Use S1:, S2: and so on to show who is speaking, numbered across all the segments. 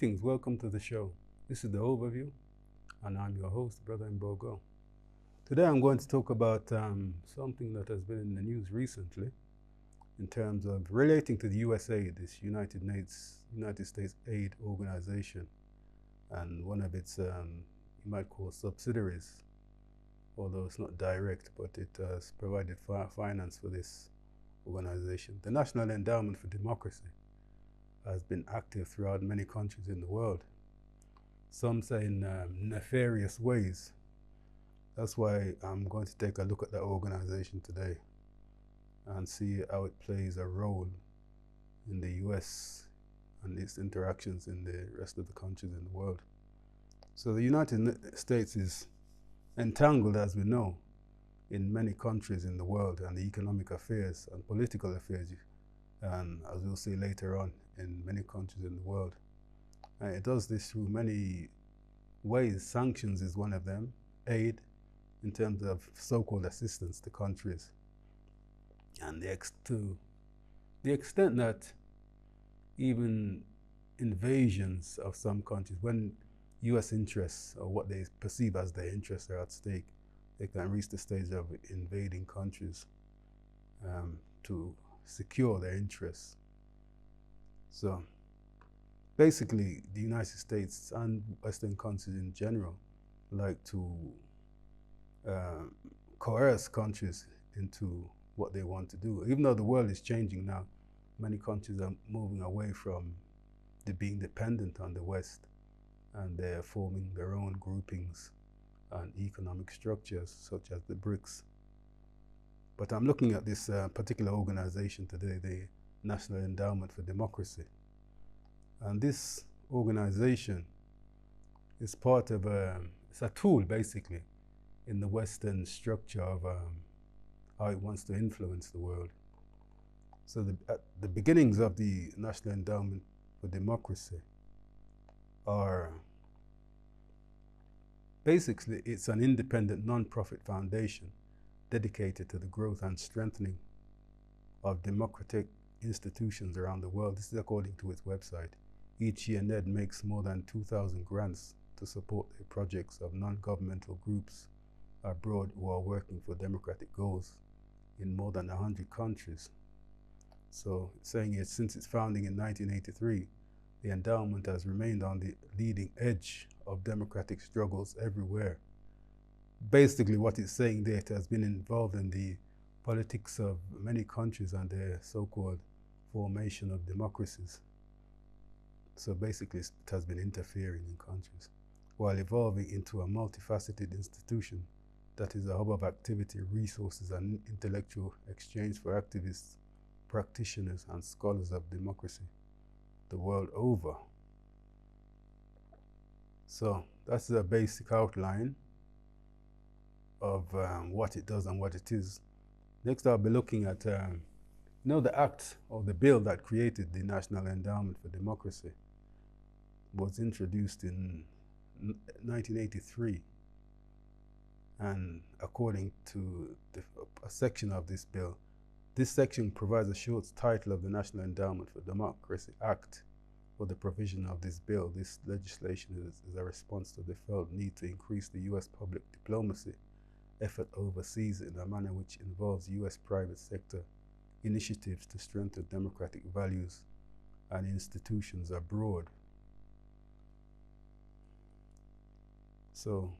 S1: Greetings, welcome to the show. This is the overview, and I'm your host, Brother Mbogo. Today I'm going to talk about something that has been in the news recently in terms of relating to the USA, this United States aid organization, and one of its, you might call subsidiaries, although it's not direct, but it has provided finance for this organization. The National Endowment for Democracy has been active throughout many countries in the world. Some say in nefarious ways. That's why I'm going to take a look at that organization today and see how it plays a role in the US and its interactions in the rest of the countries in the world. So the United States is entangled, as we know, in many countries in the world, and the economic affairs and political affairs, and as we'll see later on, in many countries in the world. And it does this through many ways. Sanctions is one of them, aid in terms of so-called assistance to countries. And to the extent that even invasions of some countries, when US interests or what they perceive as their interests are at stake, they can reach the stage of invading countries to secure their interests. So basically, the United States and Western countries in general like to coerce countries into what they want to do. Even though the world is changing now, many countries are moving away from being dependent on the West, and they're forming their own groupings and economic structures, such as the BRICS. But I'm looking at this particular organization today, the National Endowment for Democracy. And this organization is part of it's a tool, basically, in the Western structure of how it wants to influence the world. So at the beginnings of the National Endowment for Democracy are basically, it's an independent non-profit foundation dedicated to the growth and strengthening of democratic institutions around the world. This is according to its website. Each year, NED makes more than 2,000 grants to support the projects of non-governmental groups abroad who are working for democratic goals in more than 100 countries. So saying it, since its founding in 1983, the endowment has remained on the leading edge of democratic struggles everywhere. Basically what it's saying there, it has been involved in the politics of many countries and their so-called formation of democracies. So basically it has been interfering in countries while evolving into a multifaceted institution that is a hub of activity, resources, and intellectual exchange for activists, practitioners, and scholars of democracy the world over. So that's the basic outline of what it does and what it is. Next, I'll be looking at the act or the bill that created the National Endowment for Democracy was introduced in 1983. And according to a section of this bill, this section provides a short title of the National Endowment for Democracy Act. For the provision of this bill, this legislation is a response to the felt need to increase the US public diplomacy effort overseas in a manner which involves US private sector initiatives to strengthen democratic values and institutions abroad. So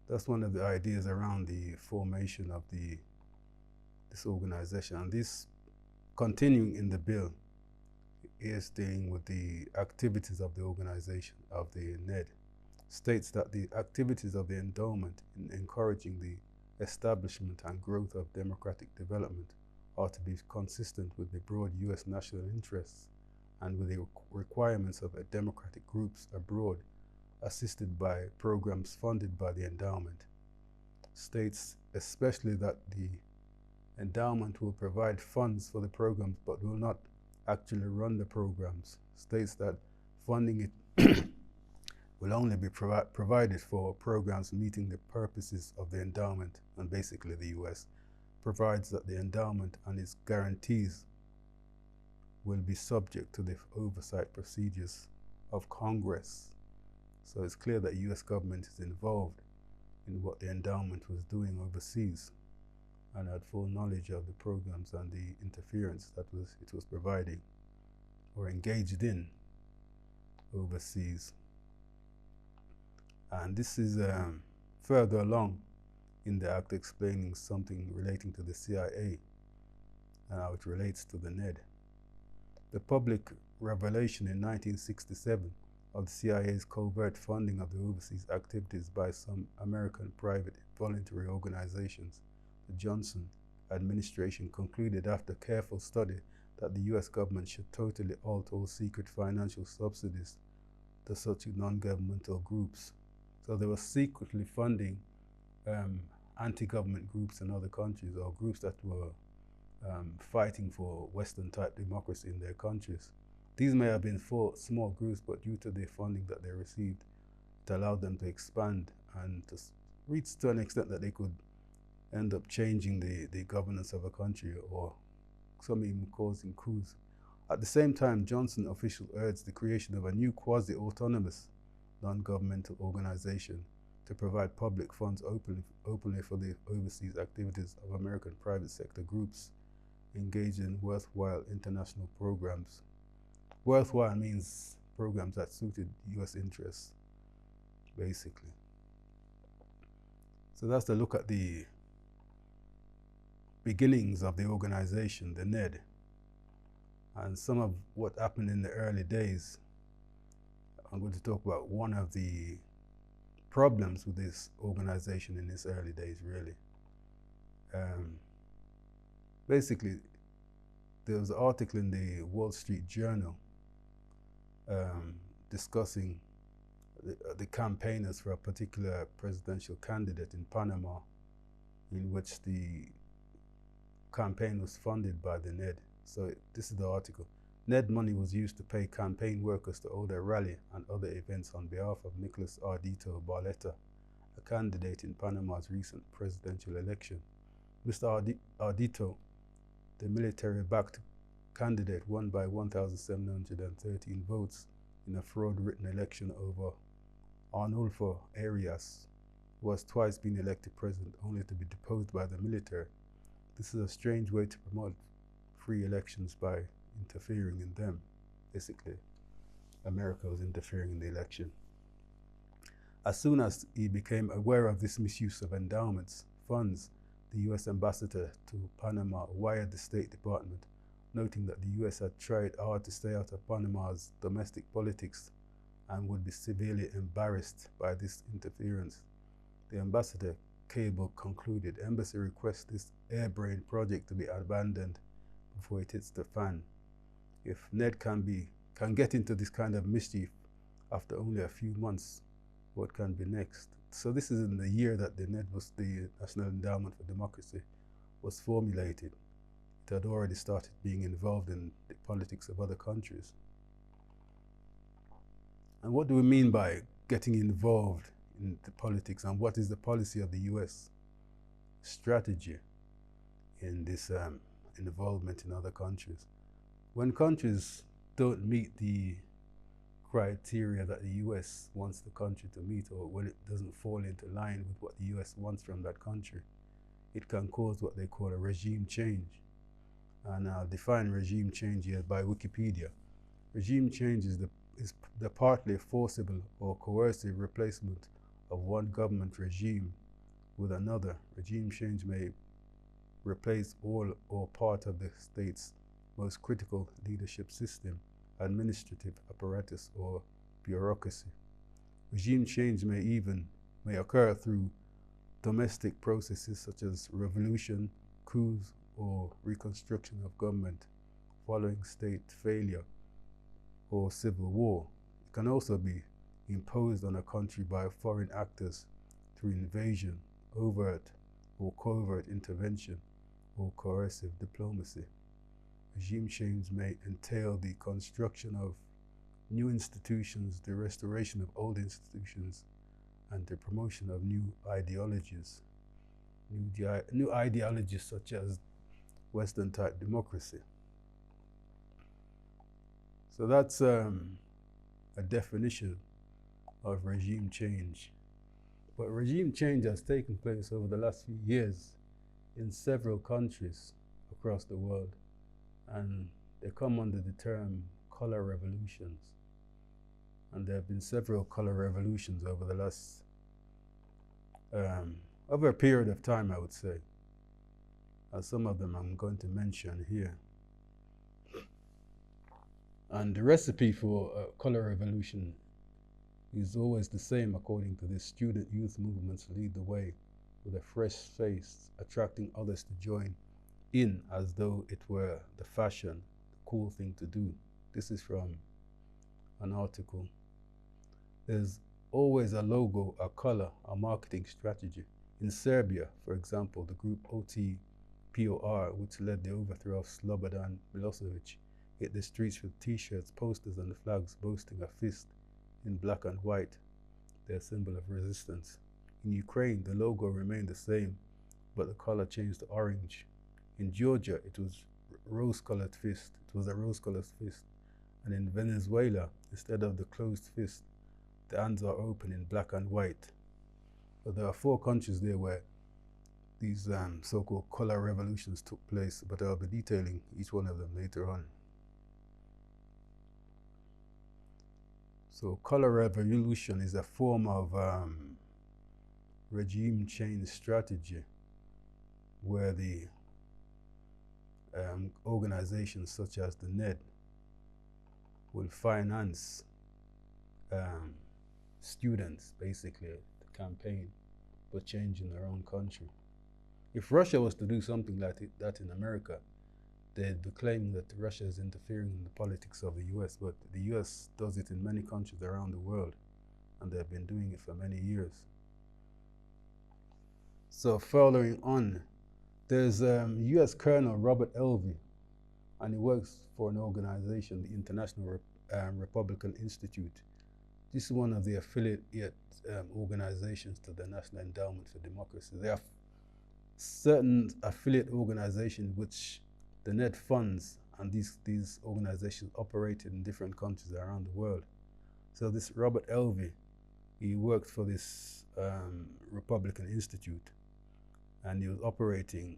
S1: that's one of the ideas around the formation of this organization. And this, continuing in the bill, is dealing with the activities of the organization, of the NED. States that the activities of the endowment in encouraging the establishment and growth of democratic development are to be consistent with the broad US national interests and with the requirements of democratic groups abroad, assisted by programs funded by the endowment. States especially that the endowment will provide funds for the programs but will not actually run the programs. States that funding it will only be provided for programs meeting the purposes of the endowment, and basically the US provides that the endowment and its guarantees will be subject to the oversight procedures of Congress. So it's clear that the US government is involved in what the endowment was doing overseas and had full knowledge of the programs and the interference that it was providing or engaged in overseas. And this is further along in the act explaining something relating to the CIA and how it relates to the NED. The public revelation in 1967 of the CIA's covert funding of the overseas activities by some American private voluntary organizations, the Johnson administration concluded after careful study that the US government should totally halt all secret financial subsidies to such non-governmental groups. So they were secretly funding anti-government groups in other countries, or groups that were fighting for Western-type democracy in their countries. These may have been small groups, but due to the funding that they received, it allowed them to expand and to reach to an extent that they could end up changing the governance of a country, or some even causing coups. At the same time, Johnson officials urged the creation of a new quasi-autonomous non-governmental organization to provide public funds openly for the overseas activities of American private sector groups engaged in worthwhile international programs. Worthwhile means programs that suited US interests, basically. So that's the look at the beginnings of the organization, the NED, and some of what happened in the early days. I'm going to talk about one of the problems with this organization in its early days, really. Basically, there was an article in the Wall Street Journal discussing the campaigners for a particular presidential candidate in Panama, in which the campaign was funded by the NED. So this is the article. NED money was used to pay campaign workers to hold a rally and other events on behalf of Nicolas Ardito Barletta, a candidate in Panama's recent presidential election. Mr. Ardito, the military-backed candidate, won by 1,713 votes in a fraud-ridden election over Arnulfo Arias, who has twice been elected president only to be deposed by the military. This is a strange way to promote free elections by interfering in them. Basically, America was interfering in the election. As soon as he became aware of this misuse of endowments funds, the US ambassador to Panama wired the State Department, noting that the US had tried hard to stay out of Panama's domestic politics and would be severely embarrassed by this interference. The ambassador cable concluded, embassy requests this airbrained project to be abandoned before it hits the fan. If NED can get into this kind of mischief after only a few months, what can be next? So this is in the year that the NED was, the National Endowment for Democracy, was formulated. It had already started being involved in the politics of other countries. And what do we mean by getting involved in the politics, and what is the policy of the US strategy in this involvement in other countries? When countries don't meet the criteria that the US wants the country to meet, or when it doesn't fall into line with what the US wants from that country, it can cause what they call a regime change. And I'll define regime change here by Wikipedia. Regime change is the partly forcible or coercive replacement of one government regime with another. Regime change may replace all or part of the state's most critical leadership system, administrative apparatus, or bureaucracy. Regime change may occur through domestic processes such as revolution, coups, or reconstruction of government following state failure or civil war. It can also be imposed on a country by foreign actors through invasion, overt or covert intervention, or coercive diplomacy. Regime change may entail the construction of new institutions, the restoration of old institutions, and the promotion of new ideologies. New ideologies such as Western-type democracy. So that's a definition of regime change. But regime change has taken place over the last few years in several countries across the world, and they come under the term color revolutions. And there have been several color revolutions over the last, over a period of time, I would say. Some of them I'm going to mention here. And the recipe for a color revolution is always the same, according to this: student youth movements lead the way with a fresh face, attracting others to join in as though it were the fashion, the cool thing to do. This is from an article. There's always a logo, a color, a marketing strategy. In Serbia, for example, the group OTPOR, which led the overthrow of Slobodan Milosevic, hit the streets with t-shirts, posters, and flags boasting a fist in black and white, their symbol of resistance. In Ukraine, the logo remained the same, but the color changed to orange. In Georgia, it was rose-colored fist. It was a rose-colored fist. And in Venezuela, instead of the closed fist, the hands are open in black and white. But there are 4 countries there where these so-called color revolutions took place, but I'll be detailing each one of them later on. So color revolution is a form of regime change strategy where the organizations such as the NED will finance students, basically, to campaign for change in their own country. If Russia was to do something like that in America, they'd be claiming that Russia is interfering in the politics of the US, but the US does it in many countries around the world, and they've been doing it for many years. So following on, there's US Colonel Robert Elvey, and he works for an organization, the International Republican Institute. This is one of the affiliate organizations to the National Endowment for Democracy. There are certain affiliate organizations which the NED funds, and these organizations operate in different countries around the world. So this Robert Elvey, he worked for this Republican Institute, and he was operating,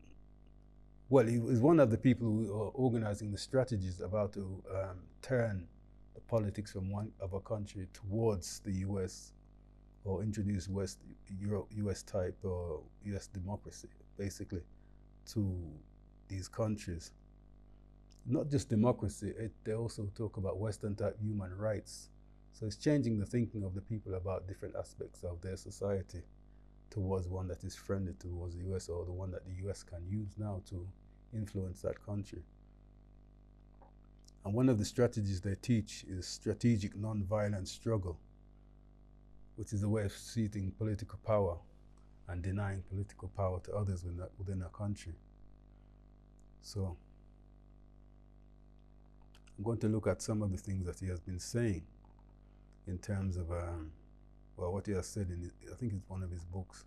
S1: well, he was one of the people who were organizing the strategies about to turn the politics from one of a country towards the US, or introduce US type or US democracy, basically, to these countries. Not just democracy, they also talk about Western type human rights. So it's changing the thinking of the people about different aspects of their society towards one that is friendly towards the US, or the one that the US can use now to influence that country. And one of the strategies they teach is strategic non-violent struggle, which is a way of seizing political power and denying political power to others within a country. So I'm going to look at some of the things that he has been saying in terms of, well, what he has said in, I think it's one of his books,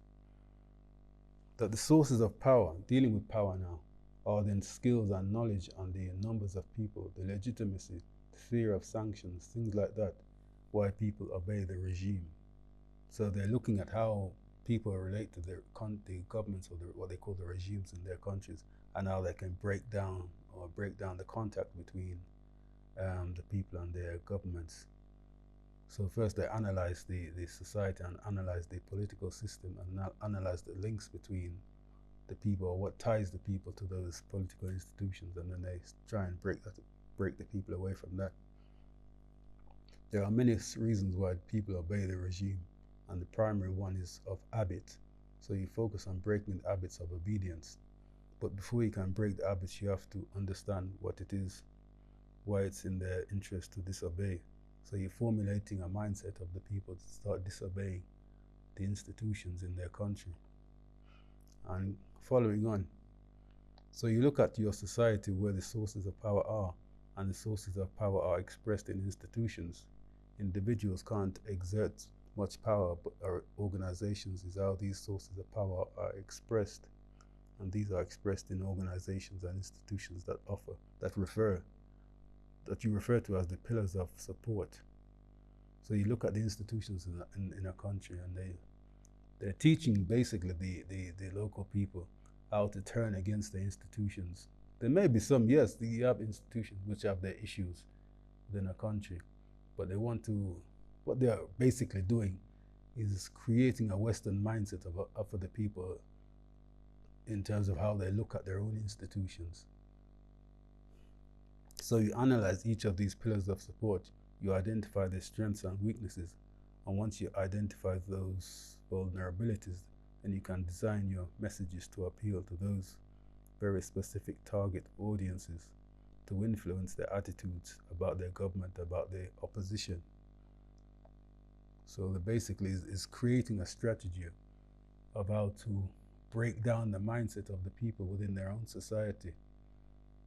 S1: that the sources of power, dealing with power now, are then skills and knowledge on the numbers of people, the legitimacy, the fear of sanctions, things like that, why people obey the regime. So they're looking at how people relate to the governments, or what they call the regimes in their countries, and how they can break down the contact between the people and their governments. So first they analyze the society and analyze the political system, and analyze the links between the people, or what ties the people to those political institutions, and then they try and break the people away from that. There are many reasons why people obey the regime, and the primary one is of habit. So you focus on breaking the habits of obedience. But before you can break the habits, you have to understand what it is, why it's in their interest to disobey. So you're formulating a mindset of the people to start disobeying the institutions in their country. And following on, so you look at your society where the sources of power are, and the sources of power are expressed in institutions. Individuals can't exert much power, but our organizations is how these sources of power are expressed. And these are expressed in organizations and institutions that you refer to as the pillars of support. So you look at the institutions in a country, and they're teaching basically the local people how to turn against the institutions. There may be some, yes, you have institutions which have their issues within a country, but they want to, what they're basically doing is creating a Western mindset for the people in terms of how they look at their own institutions. So you analyze each of these pillars of support, you identify their strengths and weaknesses, and once you identify those vulnerabilities, then you can design your messages to appeal to those very specific target audiences to influence their attitudes about their government, about their opposition. So basically is creating a strategy of how to break down the mindset of the people within their own society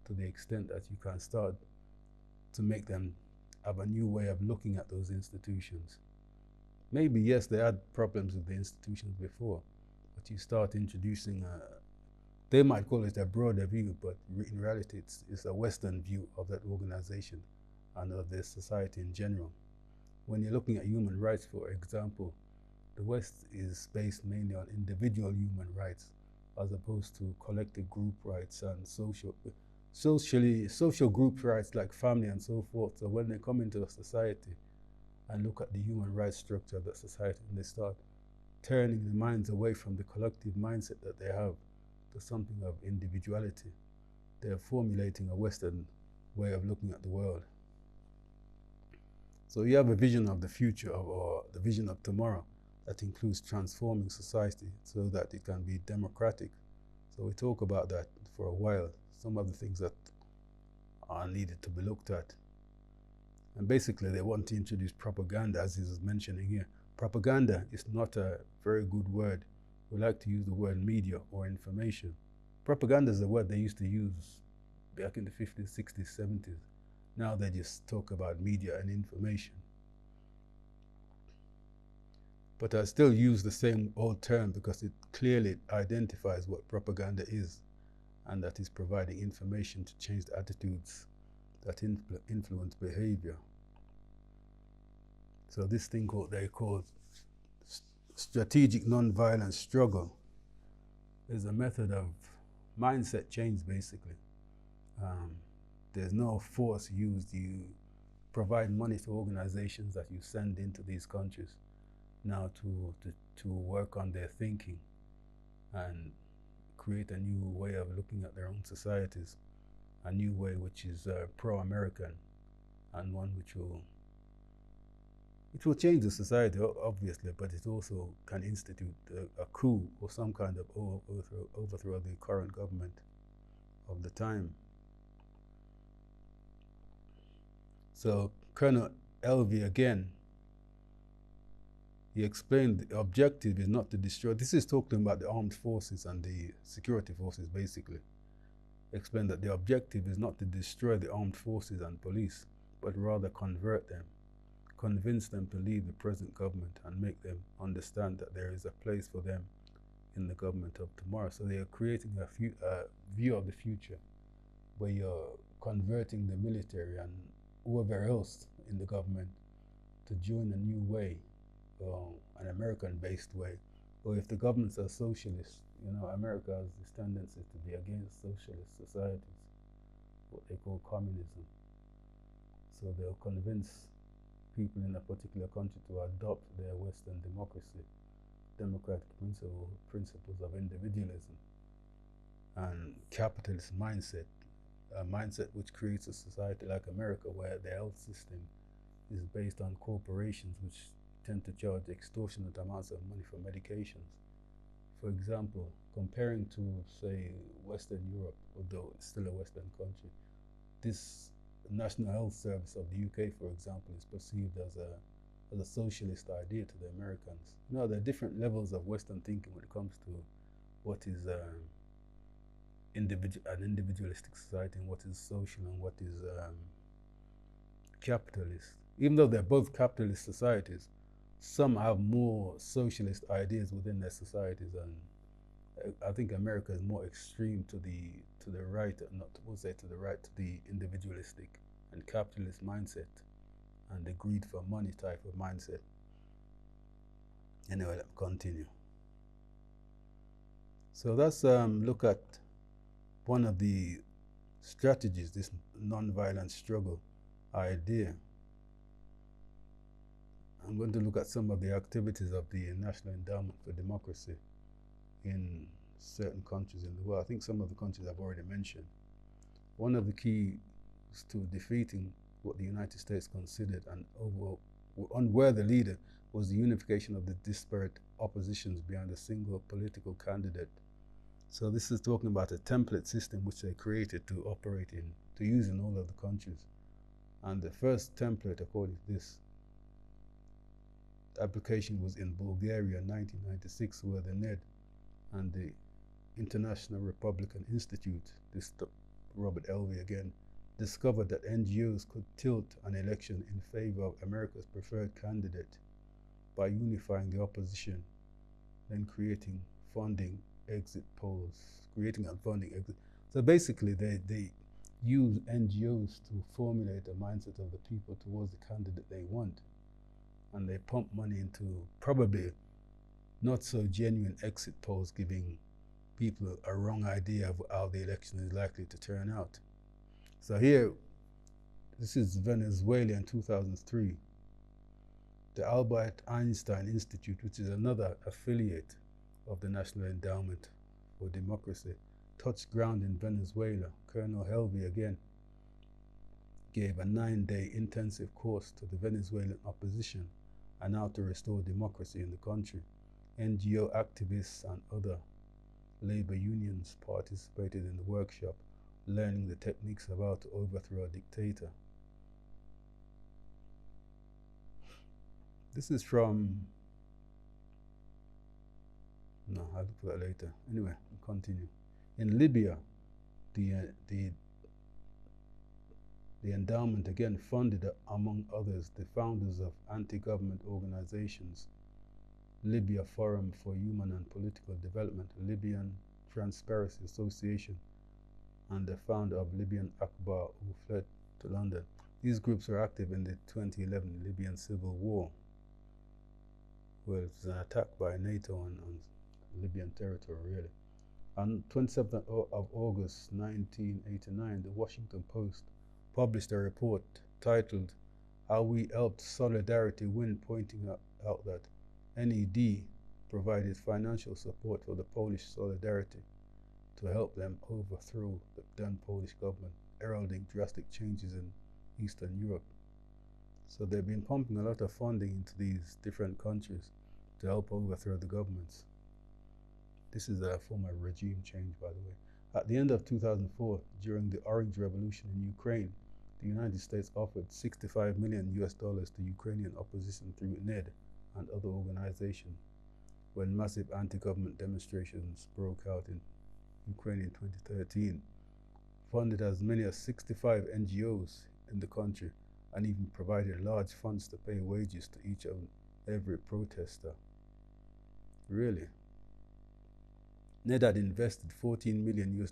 S1: to the extent that you can start to make them have a new way of looking at those institutions. Maybe, yes, they had problems with the institutions before, but you start introducing they might call it a broader view, but in reality it's a Western view of that organization and of their society in general. When you're looking at human rights, for example, the West is based mainly on individual human rights as opposed to collective group rights and social group rights like family and so forth. So when they come into a society and look at the human rights structure of that society, and they start turning the minds away from the collective mindset that they have to something of individuality, they're formulating a Western way of looking at the world. So you have a vision of the future, or the vision of tomorrow, that includes transforming society so that it can be democratic. So we talk about that for a while, some of the things that are needed to be looked at. And basically they want to introduce propaganda, as he was mentioning here. Propaganda is not a very good word. We like to use the word media or information. Propaganda is a word they used to use back in the 50s, 60s, 70s. Now they just talk about media and information. But I still use the same old term because it clearly identifies what propaganda is, and that is providing information to change the attitudes that influence behavior. So this thing they call strategic nonviolent struggle is a method of mindset change, basically. There's no force used. You provide money to organizations that you send into these countries now to work on their thinking and create a new way of looking at their own societies, a new way which is pro-American, and one which will change the society, obviously, but it also can institute a coup or some kind of overthrow of the current government of the time. So Colonel Elvey again, he explained the objective is not to destroy. This is talking about the armed forces and the security forces, basically. Explained that the objective is not to destroy the armed forces and police, but rather convert them, convince them to leave the present government, and make them understand that there is a place for them in the government of tomorrow. So they are creating a view of the future where you're converting the military and whoever else in the government to join a new way, an American-based way. Or if the governments are socialist, America has this tendency to be against socialist societies, what they call communism. So they'll convince people in a particular country to adopt their Western democracy, democratic principles of individualism and capitalist mindset, a mindset which creates a society like America where the health system is based on corporations which tend to charge extortionate amounts of money for medications. For example, comparing to, say, Western Europe, although it's still a Western country, this National Health Service of the UK, for example, is perceived as a socialist idea to the Americans. There are different levels of Western thinking when it comes to what is an individualistic society and what is social and what is capitalist. Even though they're both capitalist societies, some have more socialist ideas within their societies, and I think America is more extreme to the right, not we'll say to the right, to the individualistic and capitalist mindset, and the greed for money type of mindset. Anyway, let's continue. So let's look at one of the strategies, this non-violent struggle idea. I'm going to look at some of the activities of the National Endowment for Democracy in certain countries in the world. I think some of the countries I've already mentioned. One of the keys to defeating what the United States considered an unworthy leader was the unification of the disparate oppositions behind a single political candidate. So this is talking about a template system which they created to operate in, to use in all of the countries. And the first template, according to this application, was in Bulgaria in 1996, where the NED and the International Republican Institute, this Robert Elvey again, discovered that NGOs could tilt an election in favor of America's preferred candidate by unifying the opposition, then creating funding exit polls, creating and funding exit. So basically they use NGOs to formulate the mindset of the people towards the candidate they want. And they pump money into probably not so genuine exit polls, giving people a wrong idea of how the election is likely to turn out. So here, this is Venezuela in 2003. The Albert Einstein Institute, which is another affiliate of the National Endowment for Democracy, touched ground in Venezuela. Colonel Helvey again gave a 9-day intensive course to the Venezuelan opposition on how to restore democracy in the country. NGO activists and other labor unions participated in the workshop, learning the techniques of how to overthrow a dictator. This is from, no, I'll look for that later. Anyway, we'll continue. In Libya, the endowment again funded, among others, the founders of anti-government organizations, Libya Forum for Human and Political Development, Libyan Transparency Association, and the founder of Libyan Akbar, who fled to London. These groups were active in the 2011 Libyan civil war, where it was an attack by NATO on Libyan territory, really. On 27th of August 1989, the Washington Post published a report titled "How We Helped Solidarity Win," pointing out that NED provided financial support for the Polish Solidarity to help them overthrow the then Polish government, heralding drastic changes in Eastern Europe. So they've been pumping a lot of funding into these different countries to help overthrow the governments. This is a form of regime change, by the way. At the end of 2004, during the Orange Revolution in Ukraine, the United States offered $65 million to Ukrainian opposition through NED and other organizations when massive anti-government demonstrations broke out in Ukraine in 2013, funded as many as 65 NGOs in the country, and even provided large funds to pay wages to each and every protester. Really? NED had invested $14 million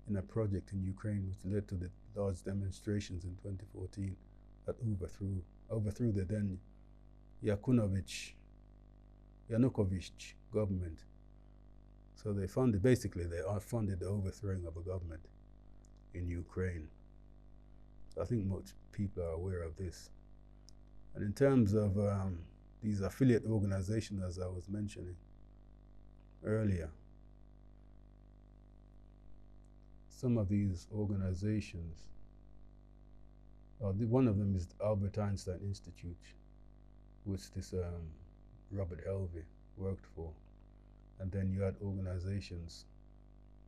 S1: in a project in Ukraine, which led to the large demonstrations in 2014 that overthrew the then Yanukovych government. So they funded the overthrowing of a government in Ukraine. So I think most people are aware of this. And in terms of these affiliate organizations, as I was mentioning earlier, some of these organizations, one of them is the Albert Einstein Institute, which this Robert Helvey worked for. And then you had organizations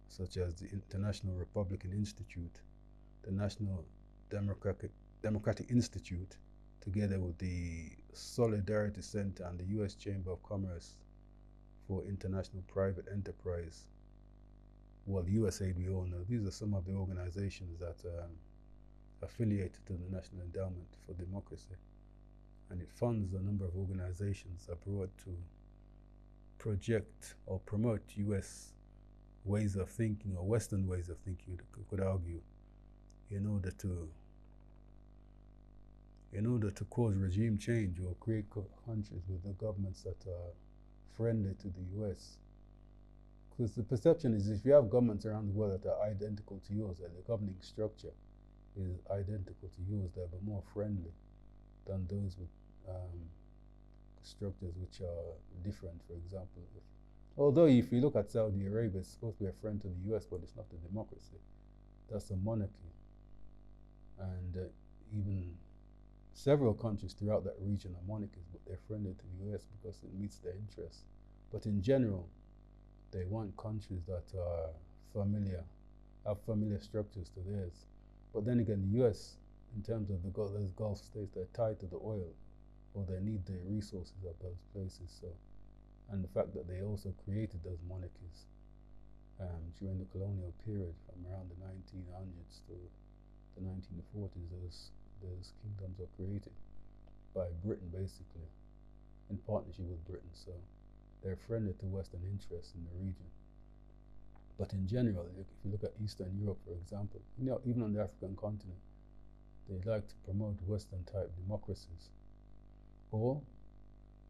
S1: such as the International Republican Institute, the National Democratic Institute, together with the Solidarity Center and the U.S. Chamber of Commerce for International Private Enterprise. Well, USAID, we all know. These are some of the organizations that affiliated to the National Endowment for Democracy. And it funds a number of organizations abroad to project or promote US ways of thinking, or Western ways of thinking, you could argue, in order in order to cause regime change or create countries with the governments that are friendly to the US. Because the perception is if you have governments around the world that are identical to yours, that the governing structure is identical to yours, they'll be more friendly than those with structures which are different. For example, although if you look at Saudi Arabia, it's supposed to be a friend to the US, but it's not a democracy. That's a monarchy. And even several countries throughout that region are monarchies, but they're friendly to the US because it meets their interests. But in general, they want countries that are familiar, have familiar structures to theirs. But then again, the US, in terms of those Gulf states, they're tied to the oil, or they need the resources of those places. So, and the fact that they also created those monarchies during the colonial period, from around the 1900s to the 1940s, those kingdoms were created by Britain, basically, in partnership with Britain. So they're friendly to Western interests in the region. But in general, if you look at Eastern Europe, for example, even on the African continent, they like to promote Western-type democracies. Or,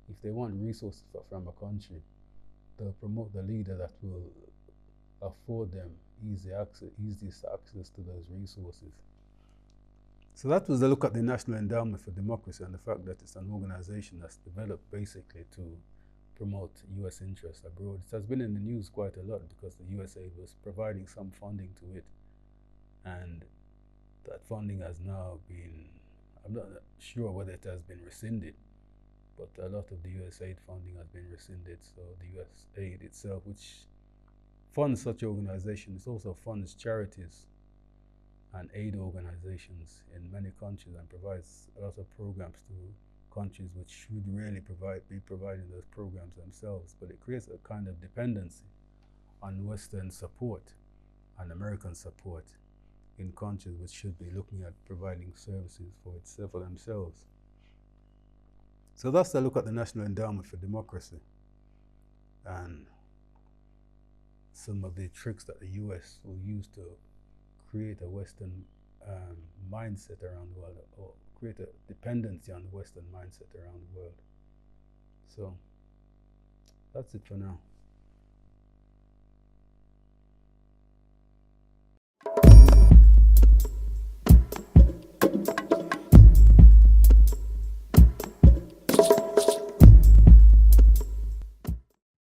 S1: if they want resources from a country, they'll promote the leader that will afford them easiest access to those resources. So that was a look at the National Endowment for Democracy and the fact that it's an organization that's developed basically to promote US interests abroad. It has been in the news quite a lot because the USA was providing some funding to it, and that funding has now been, I'm not sure whether it has been rescinded, but a lot of the USAID funding has been rescinded. So the USAID itself, which funds such organizations, also funds charities and aid organizations in many countries and provides a lot of programs to countries which should really be providing those programs themselves. But it creates a kind of dependency on Western support and American support in countries which should be looking at providing services for themselves. So that's a look at the National Endowment for Democracy and some of the tricks that the US will use to create a Western mindset around the world, or create a dependency on the Western mindset around the world. So that's it for now.